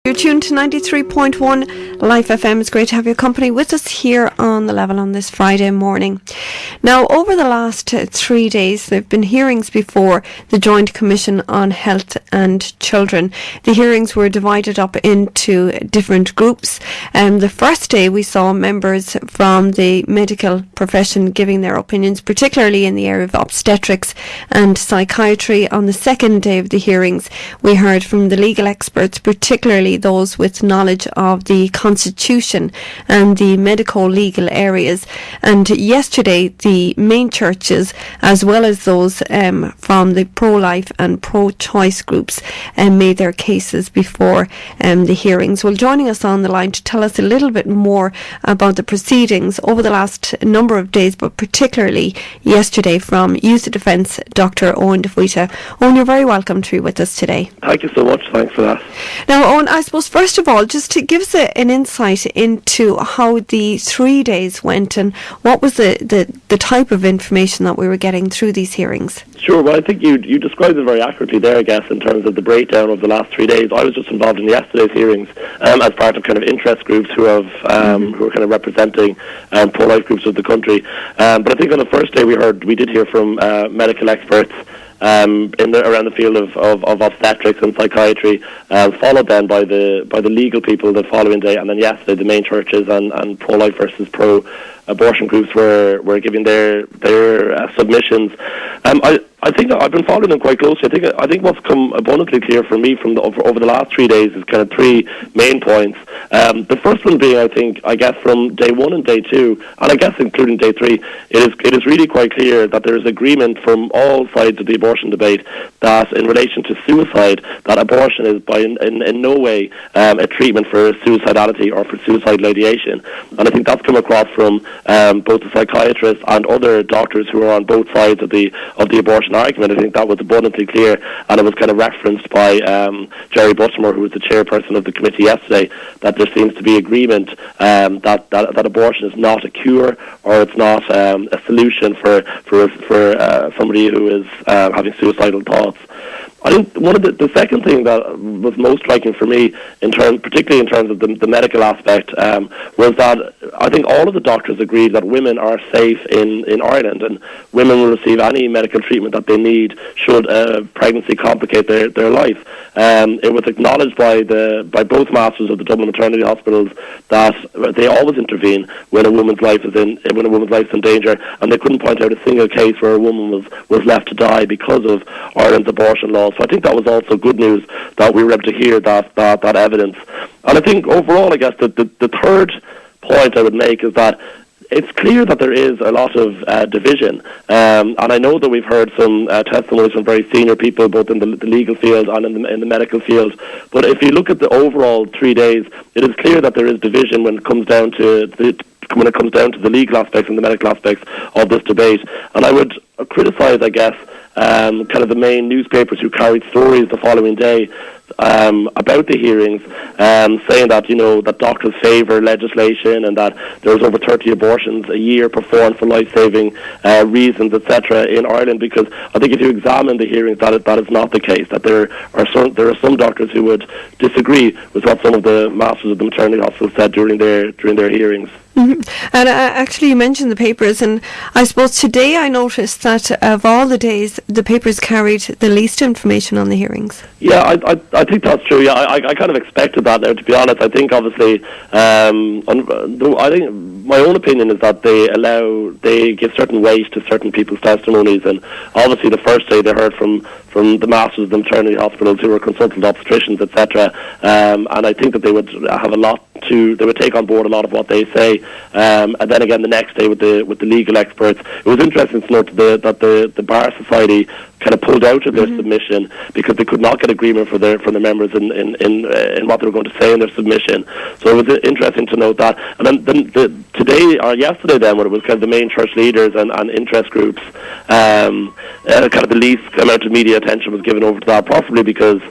You're tuned to 93.1 Lifefm. It's great to have your company with us here on The Level on this Friday morning. Now, over the last 3 days, there have been hearings before the Joint Commission on Health and Children. The hearings were divided up into different groups. The first day, we saw members from the medical profession giving their opinions, particularly in the area of obstetrics and psychiatry. On the second day of the hearings, we heard from the legal experts, particularly those with knowledge of the Constitution and the medico-legal areas. And yesterday, the main churches, as well as those from the pro-life and pro-choice groups, made their cases before the hearings. Well, joining us on the line to tell us a little bit more about the proceedings over the last number of days, but particularly yesterday, from Youthdefence, Dr. Eoghan Faoite. Eoghan, you're very welcome to be with us today. Thank you so much. Thanks for that. Now, Eoghan, I suppose first of all, just to give us an insight into how the 3 days went and what was the type of information that we were getting through these hearings. Sure. Well, I think you described it very accurately there, I guess, in terms of the breakdown of the last 3 days. I was just involved in yesterday's hearings as part of kind of interest groups who are kind of representing pro-life groups of the country. But I think on the first day we did hear from medical experts around the field of obstetrics and psychiatry, followed then by the legal people the following day, and then yesterday the main churches and pro-life versus pro-abortion groups were giving their submissions. I think I've been following them quite closely. I think what's come abundantly clear for me from over the last 3 days is kind of three main points. The first one being, I guess from day one and day two, and I guess including day three, it is really quite clear that there is agreement from all sides of the abortion debate that in relation to suicide, that abortion is in no way a treatment for suicidality or for suicidal ideation. And I think that's come across from both the psychiatrists and other doctors who are on both sides of the abortion argument. I think that was abundantly clear, and it was kind of referenced by Jerry Buttimer, who was the chairperson of the committee yesterday, that there seems to be agreement that abortion is not a cure or it's not a solution for somebody who is having suicidal thoughts. I think one of the second thing that was most striking for me, particularly in terms of the medical aspect, was that I think all of the doctors agreed that women are safe in Ireland, and women will receive any medical treatment that they need should pregnancy complicate their life. It was acknowledged by both masters of the Dublin maternity hospitals that they always intervene when a woman's life is in danger, and they couldn't point out a single case where a woman was left to die because of Ireland's abortion laws. So I think that was also good news that we were able to hear that evidence. And I think overall, I guess the third point I would make is that it's clear that there is a lot of division, and I know that we've heard some testimonies from very senior people, both in the legal field and in the medical field. But if you look at the overall 3 days, it is clear that there is division when it comes down to the legal aspects and the medical aspects of this debate. And I would criticise, I guess, kind of the main newspapers who carried stories the following day about the hearings, saying that that doctors favour legislation and that there's over 30 abortions a year performed for life-saving reasons, etc. in Ireland. Because I think if you examine the hearings, that is not the case. That there are some doctors who would disagree with what some of the masters of the maternity hospital said during their hearings. Mm-hmm. And actually you mentioned the papers, and I suppose today I noticed that of all the days the papers carried the least information on the hearings. Yeah, I think that's true. Yeah, I kind of expected that now, to be honest. I think obviously I think my own opinion is that they give certain weight to certain people's testimonies, and obviously the first day they heard from the masters of the maternity hospitals who were consultant obstetricians, etc. And I think that they would have they would take on board a lot of what they say. And then again the next day with the legal experts, it was interesting to note that the Bar Society kind of pulled out of their submission because they could not get agreement from the members in what they were going to say in their submission. So it was interesting to note that. And then today or yesterday, then when it was kind of the main church leaders and interest groups, kind of the least amount of media attention was given over to that, possibly because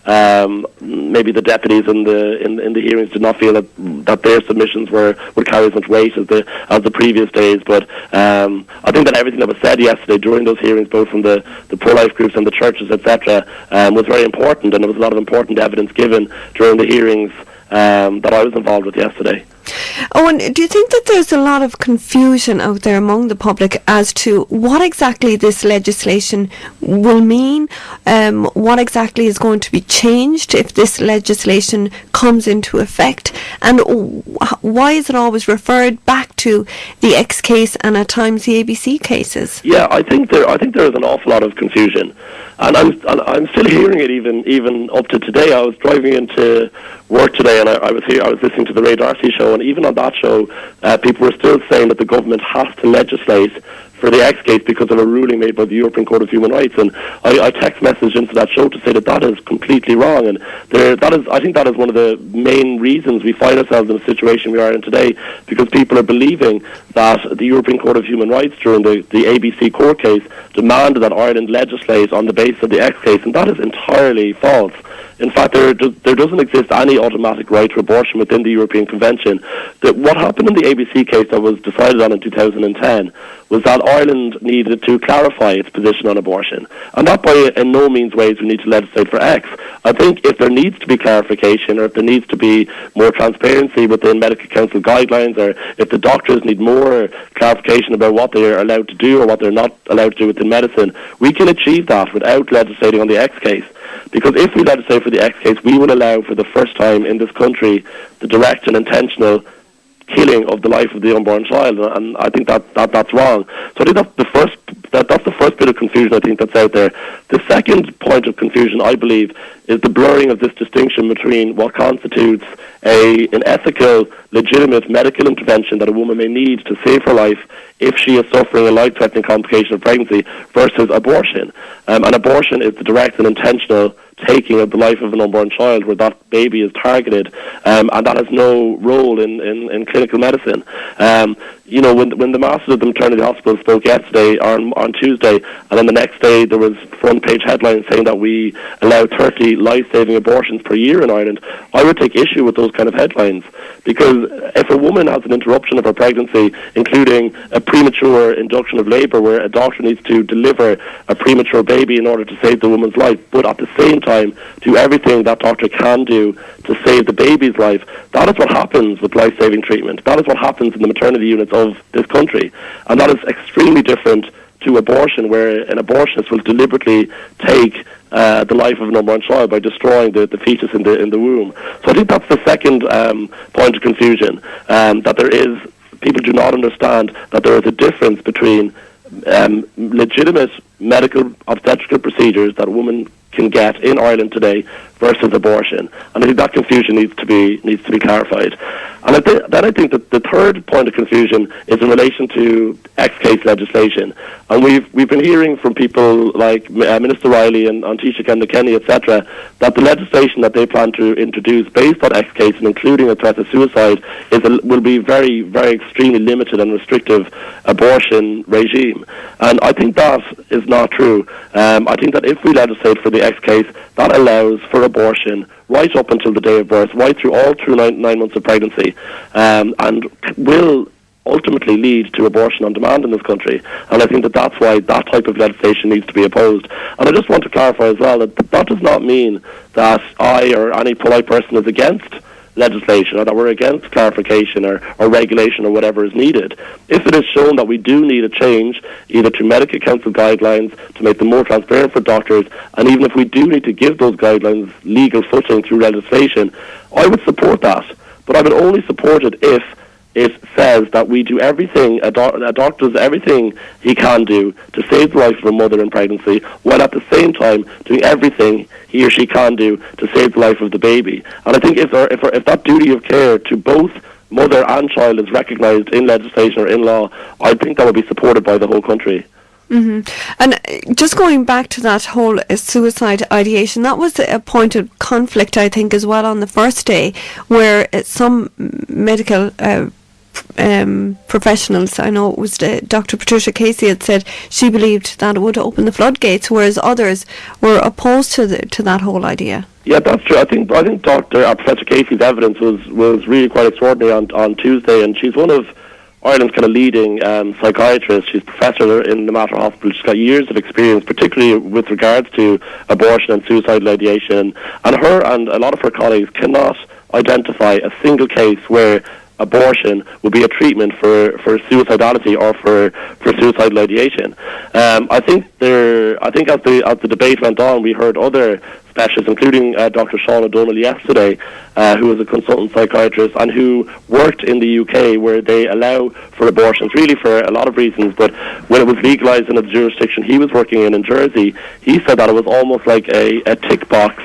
maybe the deputies in the hearings did not feel that their submissions would carry as much weight as the previous days. But I think that everything that was said yesterday during those hearings, both from the pro-life groups and the churches, etc., was very important, and there was a lot of important evidence given during the hearings that I was involved with yesterday. Oh, and do you think that there's a lot of confusion out there among the public as to what exactly this legislation will mean? What exactly is going to be changed if this legislation comes into effect? And why is it always referred back to the X case and at times the ABC cases? Yeah, I think there is an awful lot of confusion. And I'm still hearing it even up to today. I was driving into work today, and I was listening to the Ray Darcy show, and even on that show, people were still saying that the government has to legislate for the X case because of a ruling made by the European Court of Human Rights. And I text messaged into that show to say that is completely wrong. And I think that is one of the main reasons we find ourselves in the situation we are in today, because people are believing that the European Court of Human Rights during the ABC court case demanded that Ireland legislate on the basis of the X case, and that is entirely false. In fact, there doesn't exist any automatic right to abortion within the European Convention. What happened in the ABC case that was decided on in 2010 was that Ireland needed to clarify its position on abortion. And that by in no means ways we need to legislate for X. I think if there needs to be clarification, or if there needs to be more transparency within medical council guidelines, or if the doctors need more clarification about what they are allowed to do or what they're not allowed to do within medicine, we can achieve that without legislating on the X case. Because if we legislate for the X case, we will allow for the first time in this country the direct and intentional killing of the life of the unborn child, and I think that's wrong. So I think that's the first bit of confusion I think that's out there. The second point of confusion, I believe, is the blurring of this distinction between what constitutes an ethical, legitimate medical intervention that a woman may need to save her life if she is suffering a life-threatening complication of pregnancy versus abortion. And abortion is the direct and intentional taking of the life of an unborn child where that baby is targeted, and that has no role in clinical medicine. When the masters of the maternity hospital spoke yesterday on Tuesday, and then the next day there was front-page headlines saying that we allow 30 life-saving abortions per year in Ireland, I would take issue with those kind of headlines, because if a woman has an interruption of her pregnancy, including a premature induction of labour where a doctor needs to deliver a premature baby in order to save the woman's life, but at the same time do everything that doctor can do to save the baby's life, that is what happens with life-saving treatment. That is what happens in the maternity units of this country. And that is extremely different to abortion, where an abortionist will deliberately take the life of an unborn child by destroying the fetus in the womb. So I think that's the second point of confusion, that people do not understand that there is a difference between legitimate medical obstetrical procedures that a woman can get in Ireland today versus abortion, and I think that confusion needs to be clarified. And I think that the third point of confusion is in relation to X case legislation, and we've been hearing from people like Minister Riley and Taoiseach Enda Kenny, etc., that the legislation that they plan to introduce based on X case and including a threat of suicide will be very, very extremely limited and restrictive abortion regime, and I think that is not true. I think that if we legislate for the X case, that allows for abortion right up until the day of birth, right through 9 months of pregnancy, and will ultimately lead to abortion on demand in this country. And I think that that's why that type of legislation needs to be opposed. And I just want to clarify as well that that does not mean that I or any polite person is against legislation, or that we're against clarification or regulation or whatever is needed. If it is shown that we do need a change, either to medical council guidelines to make them more transparent for doctors, and even if we do need to give those guidelines legal footing through legislation, I would support that. But I would only support it if it says that we do everything, a doctor does everything he can do to save the life of a mother in pregnancy, while at the same time doing everything he or she can do to save the life of the baby. And I think if that duty of care to both mother and child is recognised in legislation or in law, I think that would be supported by the whole country. Mm-hmm. And just going back to that whole suicide ideation, that was a point of conflict, I think, as well on the first day, where some medical professionals, I know it was Dr. Patricia Casey, had said she believed that it would open the floodgates, whereas others were opposed to that whole idea. Yeah, that's true. I think Professor Casey's evidence was really quite extraordinary on Tuesday, and she's one of Ireland's kind of leading psychiatrists. She's a professor in the Mater Hospital. She's got years of experience, particularly with regards to abortion and suicidal ideation. And her and a lot of her colleagues cannot identify a single case where abortion would be a treatment for suicidality or for suicidal ideation. I think as the debate went on, we heard other specialists, including Dr. Sean O'Donnell yesterday, who was a consultant psychiatrist and who worked in the UK, where they allow for abortions really for a lot of reasons. But when it was legalised in the jurisdiction he was working in Jersey, he said that it was almost like a tick box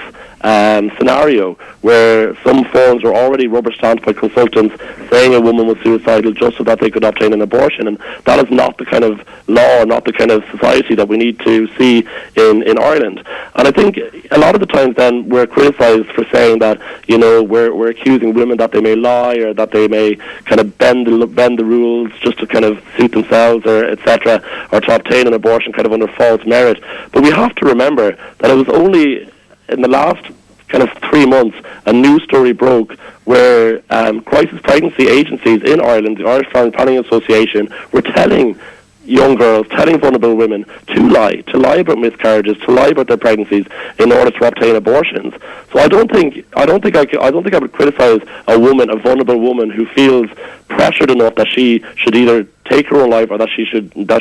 scenario where some forms were already rubber stamped by consultants saying a woman was suicidal just so that they could obtain an abortion, and that is not the kind of law, not the kind of society that we need to see in Ireland. And I think a lot of the times then we're criticised for saying that, you know, we're accusing women that they may lie or that they may kind of bend the rules just to kind of suit themselves or etc., or to obtain an abortion kind of under false merit. But we have to remember that it was only in the last kind of 3 months, a news story broke where crisis pregnancy agencies in Ireland, the Irish Family Planning Association, were telling young girls, telling vulnerable women to lie about miscarriages, to lie about their pregnancies in order to obtain abortions. So I don't think I would criticise a vulnerable woman who feels pressured enough that she should either take her own life or that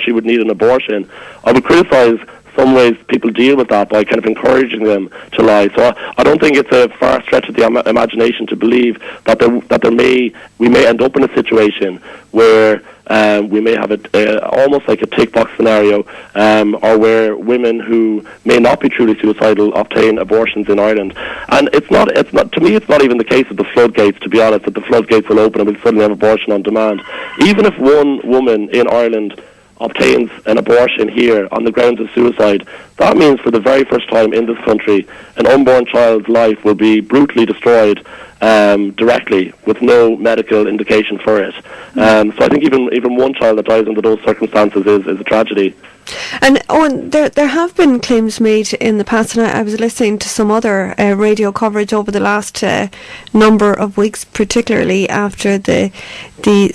she would need an abortion. I would criticise some ways people deal with that by kind of encouraging them to lie. So I don't think it's a far stretch of the imagination to believe that we may end up in a situation where we may have almost like a tick box scenario, or where women who may not be truly suicidal obtain abortions in Ireland. And it's not to me, it's not even the case of the floodgates, to be honest, that the floodgates will open and we'll suddenly have abortion on demand. Even if one woman in Ireland obtains an abortion here on the grounds of suicide, that means for the very first time in this country, an unborn child's life will be brutally destroyed directly with no medical indication for it. So I think even one child that dies under those circumstances is a tragedy. And Eoghan, there have been claims made in the past, and I was listening to some other radio coverage over the last number of weeks, particularly after the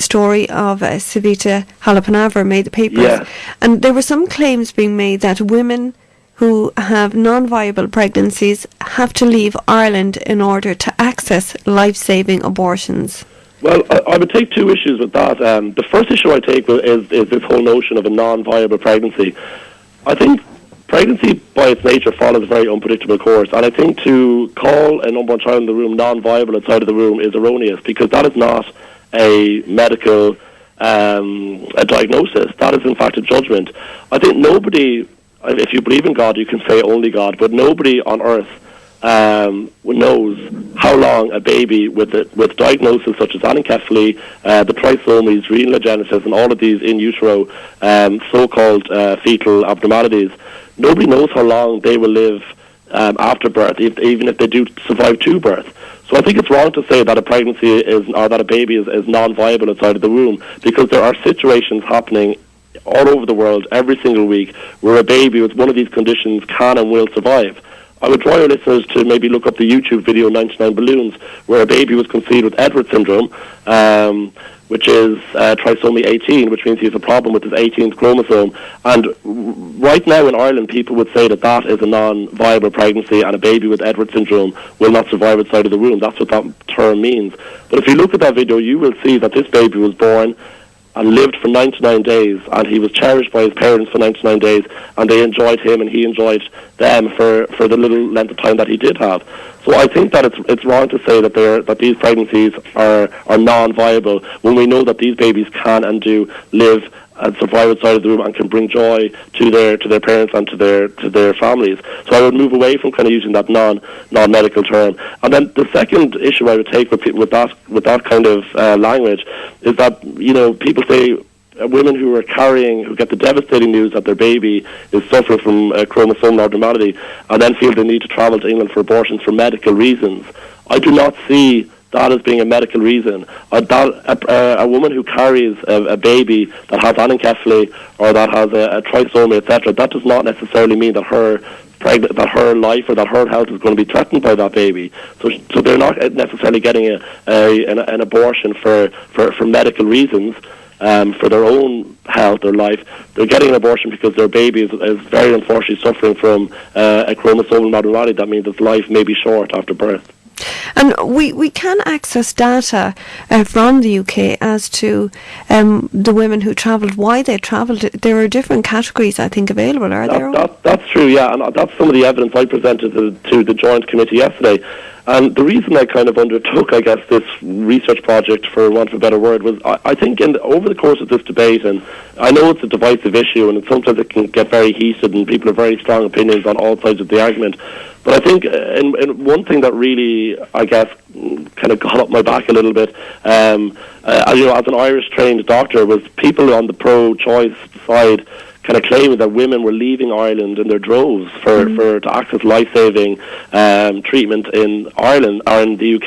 story of Faoite Halappanavar made the papers. Yeah. And there were some claims being made that women who have non-viable pregnancies have to leave Ireland in order to access life-saving abortions. Well, I would take two issues with that. The first issue I take is this whole notion of a non-viable pregnancy. I think pregnancy by its nature follows a very unpredictable course, and I think to call an unborn child in the room non-viable outside of the room is erroneous, because that is not a medical a diagnosis. That is in fact a judgment. I think nobody, if you believe in God, you can say only God, but nobody on earth knows how long a baby with diagnoses such as anencephaly, the trisomies, renal agenesis, and all of these in utero so-called fetal abnormalities, nobody knows how long they will live after birth, even if they do survive to birth. So I think it's wrong to say that a pregnancy or that a baby is non-viable outside of the womb, because there are situations happening all over the world every single week where a baby with one of these conditions can and will survive. I would draw your listeners to maybe look up the YouTube video 99 Balloons, where a baby was conceived with Edwards syndrome, which is trisomy 18, which means he has a problem with his 18th chromosome. And right now in Ireland, people would say that that is a non-viable pregnancy, and a baby with Edwards syndrome will not survive outside of the womb. That's what that term means. But if you look at that video, you will see that this baby was born and lived for 99 days, and he was cherished by his parents for 99 days, and they enjoyed him and he enjoyed them for the little length of time that he did have. So I think that it's wrong to say that these pregnancies are non-viable, when we know that these babies can and do live and survive outside of the womb and can bring joy to their parents and to their families. So I would move away from kind of using that non-medical term. And then the second issue I would take with that kind of language is that, you know, people say women who get the devastating news that their baby is suffering from a chromosomal abnormality and then feel they need to travel to England for abortions for medical reasons. I do not see that as being a medical reason. A woman who carries a baby that has anencephaly or that has a trisomy, etc., that does not necessarily mean that her pregnant, that her life or that her health is going to be threatened by that baby. So they're not necessarily getting an abortion for medical reasons, for their own health or life. They're getting an abortion because their baby is very unfortunately suffering from a chromosomal abnormality. That means its life may be short after birth. And we can access data from the UK as to the women who travelled, why they travelled. There are different categories, I think, available, are there? That's true, yeah, and that's some of the evidence I presented to the Joint Committee yesterday. And the reason I kind of undertook, I guess, this research project, for want of a better word, was I think over the course of this debate, and I know it's a divisive issue, and sometimes it can get very heated, and people have very strong opinions on all sides of the argument. But I think in one thing that really, I guess, kind of got up my back a little bit, as an Irish-trained doctor, was people on the pro-choice side kind of claiming that women were leaving Ireland in their droves to access life-saving treatment in Ireland or in the UK,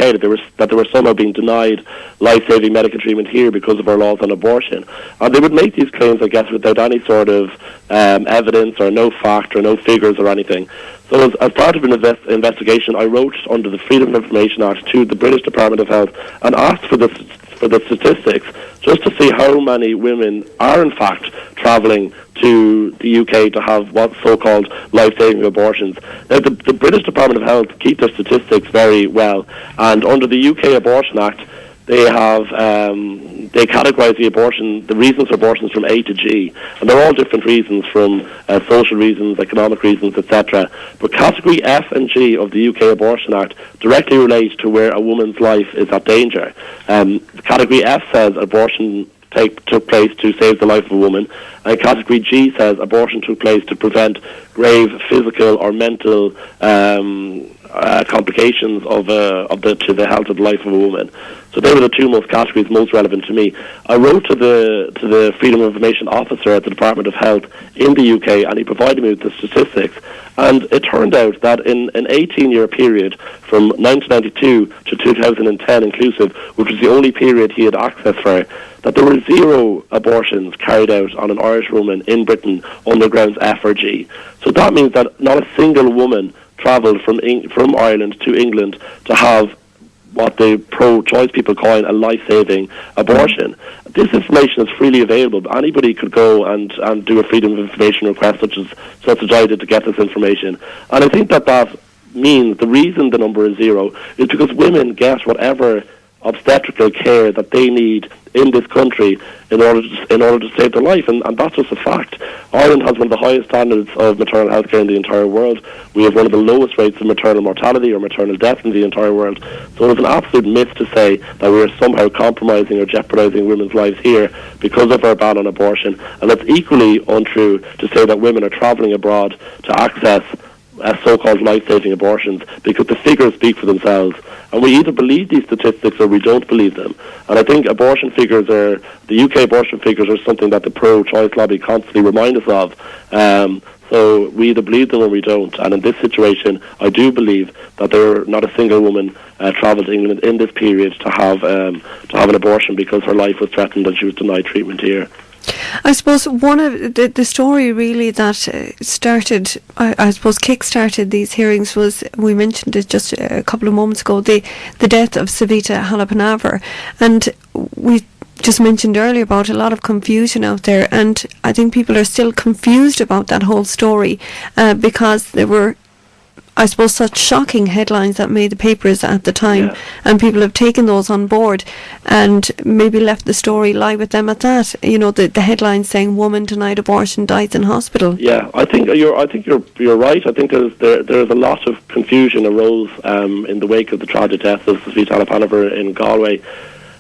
that they were somehow being denied life-saving medical treatment here because of our laws on abortion. And they would make these claims, I guess, without any sort of evidence or no fact or no figures or anything. So as part of an investigation, I wrote under the Freedom of Information Act to the British Department of Health and asked for the statistics just to see how many women are in fact travelling to the UK to have what so-called life-saving abortions. Now, the British Department of Health keep their statistics very well, and under the UK Abortion Act, they have they categorise the reasons for abortions from A to G, and they're all different reasons, from social reasons, economic reasons, etc. But category F and G of the UK Abortion Act directly relate to where a woman's life is at danger. Category F says abortion took place to save the life of a woman, and category G says abortion took place to prevent grave physical or mental complications to the health of the life of a woman. So they were the two categories most relevant to me. I wrote to the Freedom of Information Officer at the Department of Health in the UK, and he provided me with the statistics. And it turned out that in an 18-year period from 1992 to 2010 inclusive, which was the only period he had access for, that there were 0 abortions carried out on an Irish woman in Britain under grounds F or G. So that means that not a single woman travelled from Ireland to England to have what the pro-choice people call a life-saving abortion. This information is freely available. Anybody could go and do a Freedom of Information request, such as I did, to get this information. And I think that means the reason the number is 0 is because women get whatever obstetrical care that they need in this country in order to save their life, and that's just a fact. Ireland has one of the highest standards of maternal health care in the entire world. We have one of the lowest rates of maternal mortality or maternal death in the entire world. So it's an absolute myth to say that we are somehow compromising or jeopardising women's lives here because of our ban on abortion, and it's equally untrue to say that women are travelling abroad to access so-called life-saving abortions, because the figures speak for themselves. And we either believe these statistics or we don't believe them. And I think the UK abortion figures are something that the pro-choice lobby constantly remind us of. So we either believe them or we don't. And in this situation, I do believe that not a single woman travelled to England in this period to have an abortion because her life was threatened and she was denied treatment here. I suppose one of the story really that kick-started these hearings was, we mentioned it just a couple of moments ago, the death of Savita Halappanavar, and we just mentioned earlier about a lot of confusion out there, and I think people are still confused about that whole story because there were, I suppose, such shocking headlines that made the papers at the time, and people have taken those on board and maybe left the story lie with them at that. You know, the headlines saying "woman denied abortion dies in hospital." Yeah, I think you're right. I think there's a lot of confusion arose in the wake of the tragic death of Savita Halappanavar in Galway.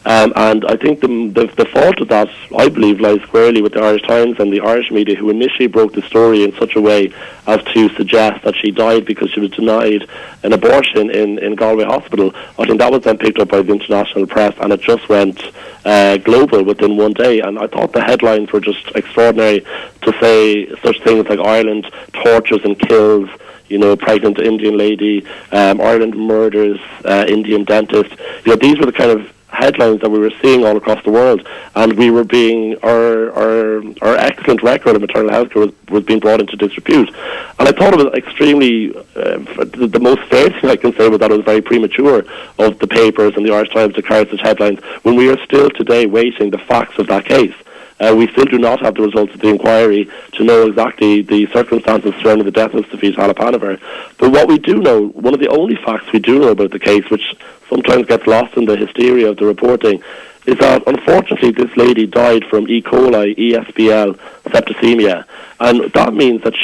And I think the fault of that, I believe, lies squarely with the Irish Times and the Irish media, who initially broke the story in such a way as to suggest that she died because she was denied an abortion in Galway Hospital. I think that was then picked up by the international press, and it just went global within one day. And I thought the headlines were just extraordinary, to say such things like Ireland tortures and kills, pregnant Indian lady, Ireland murders Indian dentist. These were the kind of headlines that we were seeing all across the world, and we were being our excellent record of maternal health care was being brought into disrepute. And I thought it was extremely the most fair thing I can say was that it was very premature of the papers and the Irish Times to carry such headlines when we are still today waiting the facts of that case. We still do not have the results of the inquiry to know exactly the circumstances surrounding the death of Faoite Halappanavar. But what we do know, one of the only facts we do know about the case, which sometimes gets lost in the hysteria of the reporting, is that unfortunately this lady died from E. coli, ESBL, septicemia. And that means that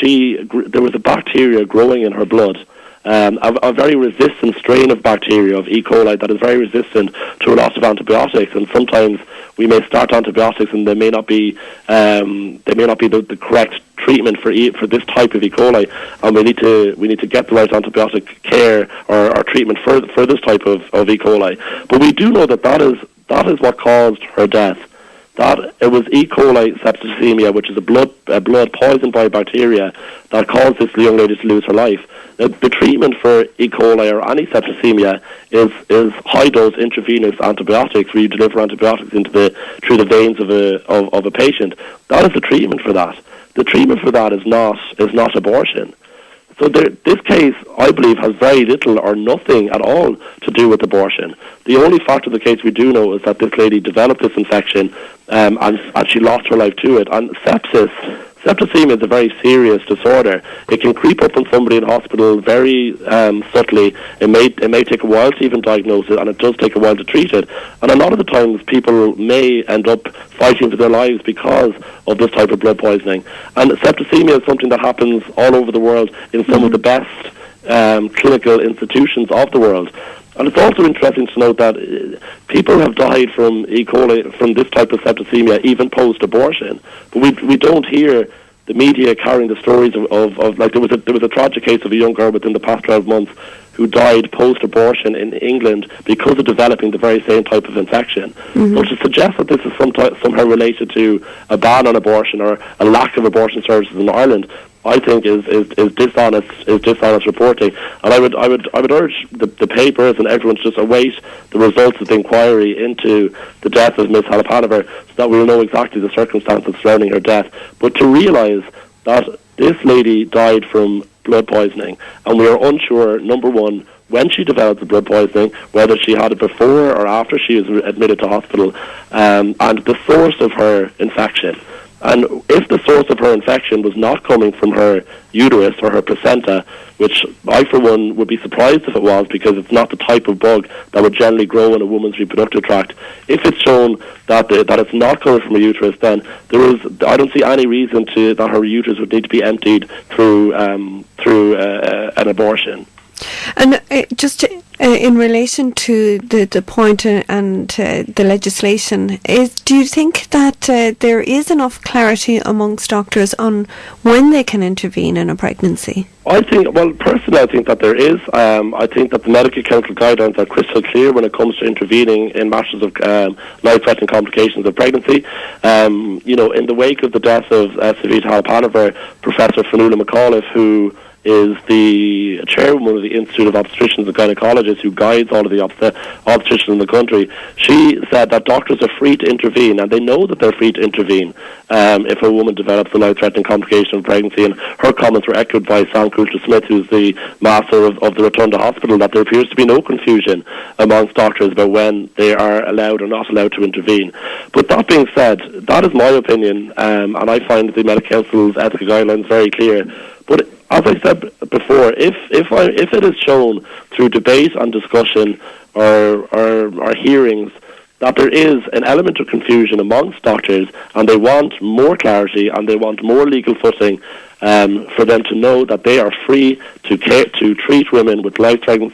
there was a bacteria growing in her blood, a very resistant strain of bacteria of E. coli that is very resistant to a lot of antibiotics, and sometimes we may start antibiotics and they may not be the correct treatment for this type of E. coli, and we need to get the right antibiotic care or treatment for this type of E. coli. But we do know that is what caused her death. That it was E. coli septicemia, which is a blood poisoned by bacteria, that caused this young lady to lose her life. The treatment for E. coli or any septicemia is high dose intravenous antibiotics, where you deliver antibiotics through the veins of a patient. That is the treatment for that. The treatment for that is not abortion. So this case, I believe, has very little or nothing at all to do with abortion. The only fact of the case we do know is that this lady developed this infection and she lost her life to it. And septicemia is a very serious disorder. It can creep up on somebody in hospital very subtly. It may take a while to even diagnose it, and it does take a while to treat it. And a lot of the times people may end up fighting for their lives because of this type of blood poisoning. And septicemia is something that happens all over the world in some of the best clinical institutions of the world. And it's also interesting to note that people have died from E. coli, from this type of septicemia, even post-abortion. But we don't hear the media carrying the stories of like there was a tragic case of a young girl within the past 12 months who died post-abortion in England because of developing the very same type of infection. So to suggest that this is somehow related to a ban on abortion or a lack of abortion services in Ireland, I think is dishonest reporting. And I would urge the papers and everyone to just await the results of the inquiry into the death of Miss Halappanavar, so that we will know exactly the circumstances surrounding her death. But to realise that this lady died from blood poisoning, and we are unsure, number one, when she developed the blood poisoning, whether she had it before or after she was admitted to hospital, and the source of her infection. And if the source of her infection was not coming from her uterus or her placenta, which I, for one, would be surprised if it was, because it's not the type of bug that would generally grow in a woman's reproductive tract. If it's shown that it's not coming from her uterus, then I don't see any reason that her uterus would need to be emptied through an abortion. And just in relation to the point and the legislation, do you think that there is enough clarity amongst doctors on when they can intervene in a pregnancy? Personally, I think that there is. I think that the Medical Council guidelines are crystal clear when it comes to intervening in matters of life-threatening complications of pregnancy. In the wake of the death of Faoite Halappanavar, Professor Fionnuala McAuliffe, who is the chairwoman of the Institute of Obstetricians and Gynecologists, who guides all of the obstetricians in the country, she said that doctors are free to intervene, and they know that they're free to intervene if a woman develops a life-threatening complication of pregnancy. And her comments were echoed by Sam Coulter-Smith, who's the master of the Rotunda Hospital, that there appears to be no confusion amongst doctors about when they are allowed or not allowed to intervene. But that being said, that is my opinion, and I find the Medical Council's ethical guidelines very clear. But as I said before, if it is shown through debate and discussion or hearings that there is an element of confusion amongst doctors, and they want more clarity and they want more legal footing for them to know that they are free to treat women with life-threatening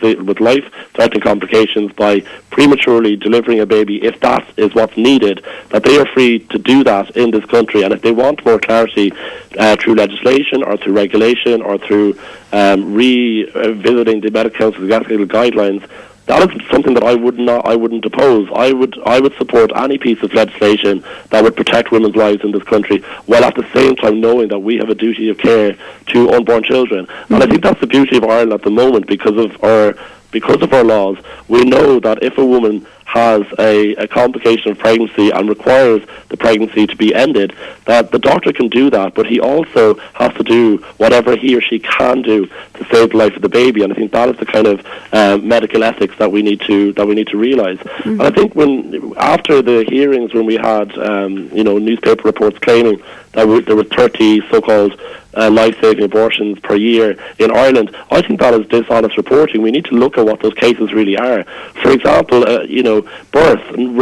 complications by prematurely delivering a baby, if that is what's needed, that they are free to do that in this country. And if they want more clarity through legislation or through regulation or through revisiting the Medical Council's ethical guidelines, that is something that I wouldn't oppose. I would support any piece of legislation that would protect women's lives in this country, while at the same time knowing that we have a duty of care to unborn children. And I think that's the beauty of Ireland at the moment, because of our laws. We know that if a woman has a complication of pregnancy and requires the pregnancy to be ended, that the doctor can do that, but he also has to do whatever he or she can do to save the life of the baby. And I think that is the kind of medical ethics that we need to realise. And I think after the hearings, when we had newspaper reports claiming that there were 30 so-called life-saving abortions per year in Ireland, I think that is dishonest reporting. We need to look at what those cases really are. For example,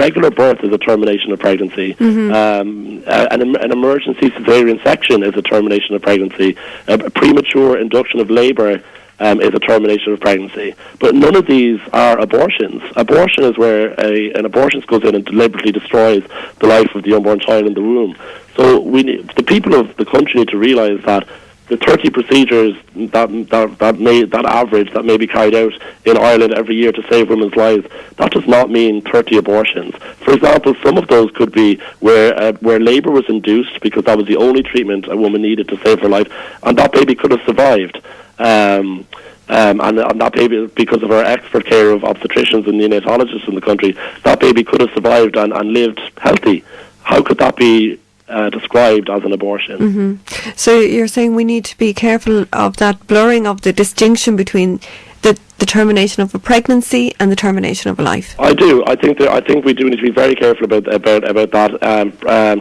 regular birth is a termination of pregnancy. An emergency cesarean section is a termination of pregnancy. A premature induction of labour is a termination of pregnancy. But none of these are abortions. Abortion is where an abortionist goes in and deliberately destroys the life of the unborn child in the womb. So the people of the country need to realise that the 30 procedures that average that may be carried out in Ireland every year to save women's lives, that does not mean 30 abortions. For example, some of those could be where labour was induced because that was the only treatment a woman needed to save her life, and that baby could have survived. And that baby, because of our expert care of obstetricians and neonatologists in the country, that baby could have survived and lived healthy. How could that be described as an abortion? So you're saying we need to be careful of that blurring of the distinction between the termination of a pregnancy and the termination of a life. I do. I think we do need to be very careful about that.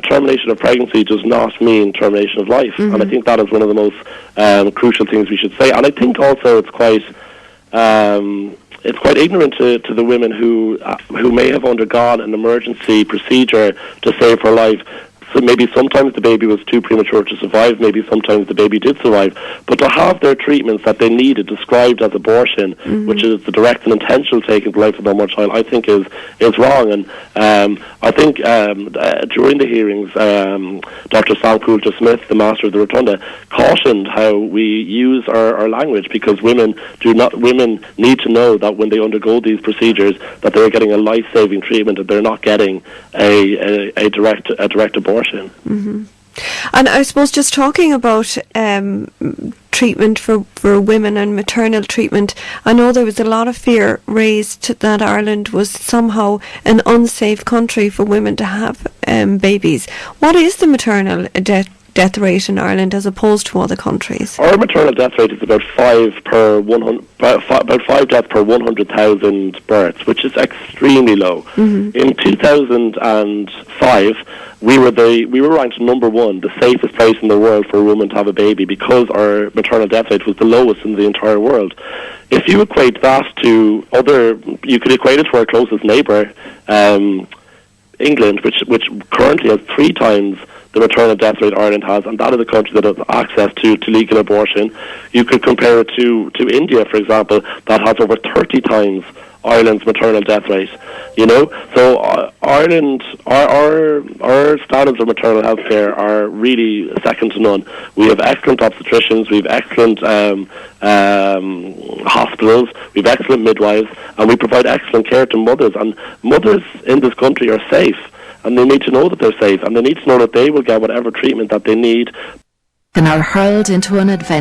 Termination of pregnancy does not mean termination of life, and I think that is one of the most crucial things we should say. And I think also it's quite ignorant to the women who may have undergone an emergency procedure to save her life. So maybe sometimes the baby was too premature to survive, maybe sometimes the baby did survive, but to have their treatments that they needed described as abortion, which is the direct and intentional taking the life of the unborn child, I think is wrong. And I think during the hearings, Dr. Sam Coulter-Smith, the Master of the Rotunda, cautioned how we use our language, because women need to know that when they undergo these procedures that they're getting a life-saving treatment and they're not getting a direct abortion. And I suppose just talking about treatment for women and maternal treatment, I know there was a lot of fear raised that Ireland was somehow an unsafe country for women to have babies. What is the maternal death rate in Ireland as opposed to other countries? Our maternal death rate is about 5 deaths per 100,000 births, which is extremely low. In 2005, we were ranked number 1, the safest place in the world for a woman to have a baby, because our maternal death rate was the lowest in the entire world. If you equate that to you could equate it to our closest neighbour, England, which currently has 3 times the maternal death rate Ireland has, and that is a country that has access to legal abortion. You could compare it to India, for example, that has over 30 times Ireland's maternal death rate. So Ireland, our standards of maternal health care are really second to none. We have excellent obstetricians, we have excellent hospitals, we have excellent midwives, and we provide excellent care to mothers. And mothers in this country are safe, and they need to know that they're safe, and they need to know that they will get whatever treatment that they need. And are hurled into an adventure.